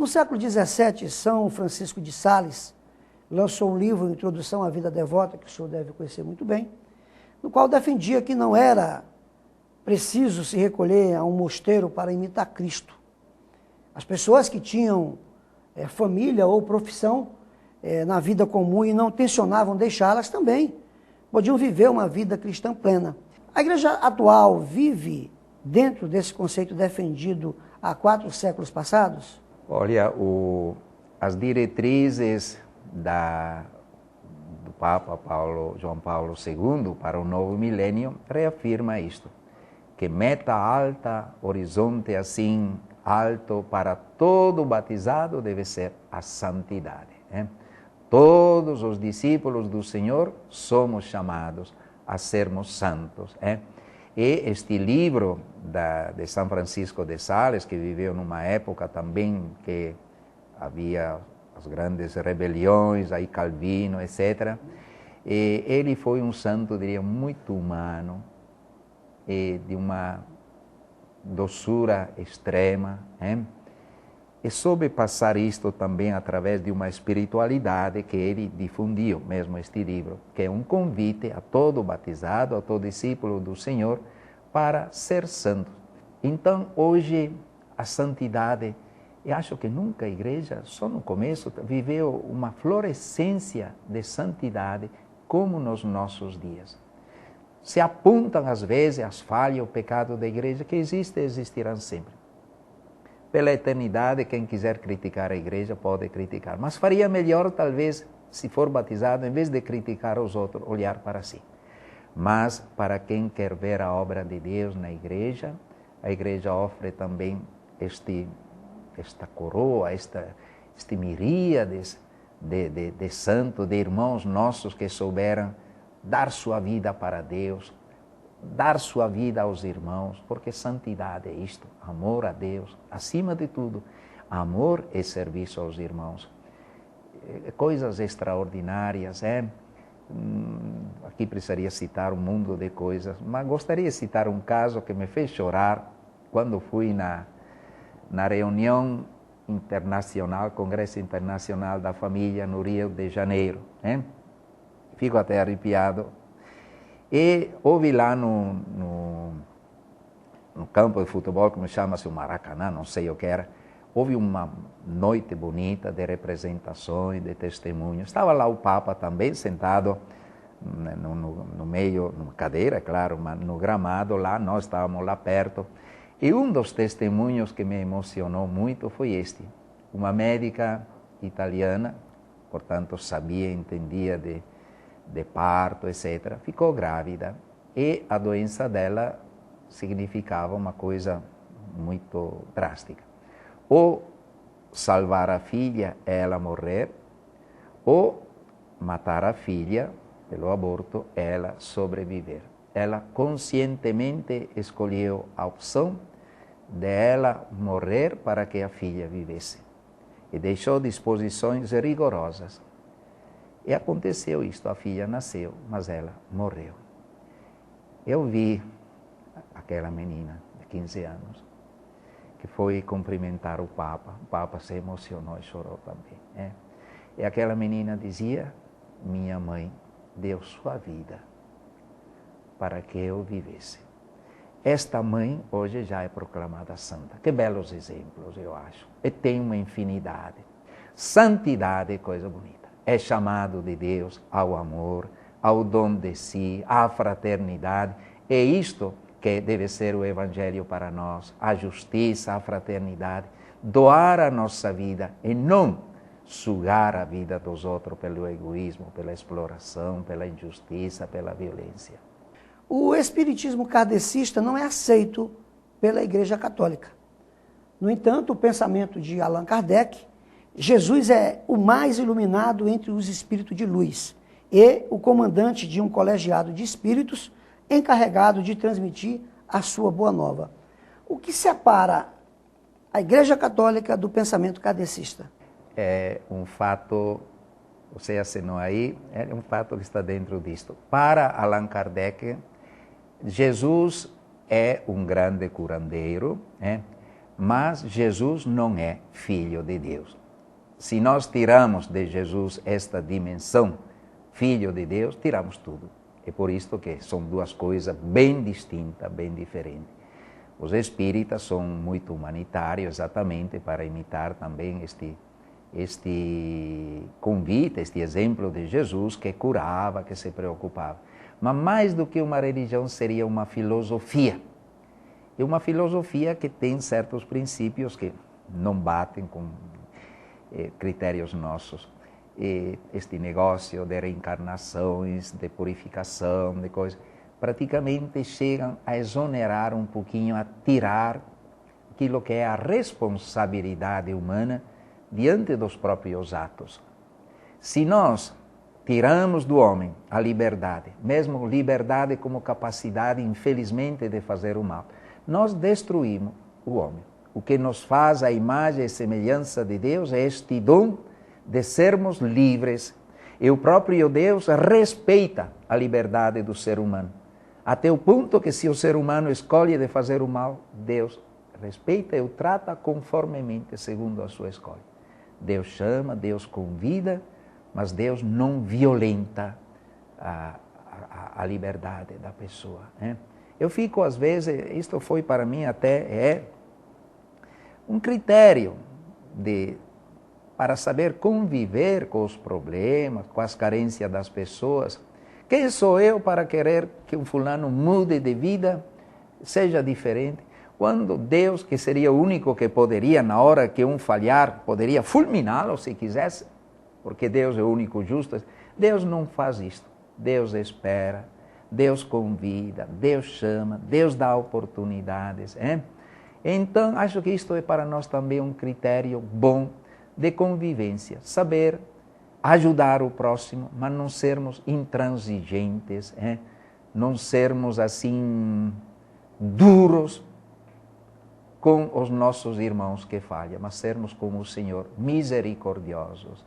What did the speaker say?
No século XVII, São Francisco de Sales lançou um livro, Introdução à Vida Devota, que o senhor deve conhecer muito bem, no qual defendia que não era preciso se recolher a um mosteiro para imitar Cristo. As pessoas que tinham família ou profissão na vida comum e não tensionavam deixá-las também podiam viver uma vida cristã plena. A igreja atual vive dentro desse conceito defendido há 4 séculos passados? Olha, as diretrizes do Papa João Paulo II para o novo milênio reafirma isto, que meta alta, horizonte assim alto para todo batizado deve ser a santidade. Todos os discípulos do Senhor somos chamados a sermos santos. E este livro de São Francisco de Sales, que viveu numa época também que havia as grandes rebeliões, aí Calvino, etc. E ele foi um santo, diria, muito humano, e de uma doçura extrema. E soube passar isto também através de uma espiritualidade que ele difundiu, mesmo este livro, que é um convite a todo batizado, a todo discípulo do Senhor, para ser santo. Então, hoje, a santidade, eu acho que nunca a igreja, só no começo, viveu uma florescência de santidade como nos nossos dias. Se apontam, às vezes, as falhas, o pecado da igreja, que existe e existirão sempre. Pela eternidade, quem quiser criticar a igreja pode criticar. Mas faria melhor, talvez, se for batizado, em vez de criticar os outros, olhar para si. Mas, para quem quer ver a obra de Deus na igreja, a igreja oferece também esta coroa, este miríades de santos, de irmãos nossos que souberam dar sua vida para Deus, dar sua vida aos irmãos, porque santidade é isto, amor a Deus, acima de tudo, amor e serviço aos irmãos. Coisas extraordinárias, Aqui precisaria citar um mundo de coisas, mas gostaria de citar um caso que me fez chorar quando fui na reunião internacional, Congresso Internacional da Família no Rio de Janeiro. Fico até arrepiado. E houve lá no campo de futebol, como chama-se o Maracanã, não sei o que era, houve uma noite bonita de representações, de testemunhos. Estava lá o Papa também sentado no meio, numa cadeira, claro, mas no gramado lá, nós estávamos lá perto. E um dos testemunhos que me emocionou muito foi este. Uma médica italiana, portanto sabia, entendia de parto, etc., ficou grávida e a doença dela significava uma coisa muito drástica. Ou salvar a filha, ela morrer, ou matar a filha pelo aborto, ela sobreviver. Ela conscientemente escolheu a opção de ela morrer para que a filha vivesse e deixou disposições rigorosas. E aconteceu isto, a filha nasceu, mas ela morreu. Eu vi aquela menina de 15 anos que foi cumprimentar o Papa se emocionou e chorou também. E aquela menina dizia, minha mãe deu sua vida para que eu vivesse. Esta mãe hoje já é proclamada santa. Que belos exemplos, eu acho. E tem uma infinidade. Santidade é coisa bonita. É chamado de Deus ao amor, ao dom de si, à fraternidade. É isto que deve ser o Evangelho para nós, a justiça, a fraternidade, doar a nossa vida e não sugar a vida dos outros pelo egoísmo, pela exploração, pela injustiça, pela violência. O espiritismo kardecista não é aceito pela Igreja Católica. No entanto, o pensamento de Allan Kardec, Jesus é o mais iluminado entre os espíritos de luz e o comandante de um colegiado de espíritos encarregado de transmitir a sua boa nova. O que separa a Igreja Católica do pensamento kardecista? É um fato, você assinou aí, é um fato que está dentro disto. Para Allan Kardec, Jesus é um grande curandeiro, mas Jesus não é Filho de Deus. Se nós tiramos de Jesus esta dimensão, Filho de Deus, tiramos tudo. É por isso que são duas coisas bem distintas, bem diferentes. Os espíritas são muito humanitários, exatamente para imitar também este convite, este exemplo de Jesus que curava, que se preocupava. Mas mais do que uma religião, seria uma filosofia. E uma filosofia que tem certos princípios que não batem com critérios nossos. Este negócio de reencarnações, de purificação, de coisas, praticamente chegam a exonerar um pouquinho, a tirar aquilo que é a responsabilidade humana diante dos próprios atos. Se nós tiramos do homem a liberdade, mesmo liberdade como capacidade, infelizmente, de fazer o mal, nós destruímos o homem. O que nos faz a imagem e semelhança de Deus é este dom de sermos livres. E o próprio Deus respeita a liberdade do ser humano. Até o ponto que, se o ser humano escolhe de fazer o mal, Deus respeita e o trata conformemente, segundo a sua escolha. Deus chama, Deus convida, mas Deus não violenta a liberdade da pessoa, né? Eu fico, às vezes, isto foi para mim até um critério para saber conviver com os problemas, com as carências das pessoas. Quem sou eu para querer que um fulano mude de vida, seja diferente, quando Deus, que seria o único que poderia, na hora que um falhar, poderia fulminá-lo se quisesse, porque Deus é o único justo, Deus não faz isto. Deus espera, Deus convida, Deus chama, Deus dá oportunidades. Então, acho que isto é para nós também um critério bom de convivência. Saber ajudar o próximo, mas não sermos intransigentes, não sermos assim duros com os nossos irmãos que falham, mas sermos como o Senhor, misericordiosos.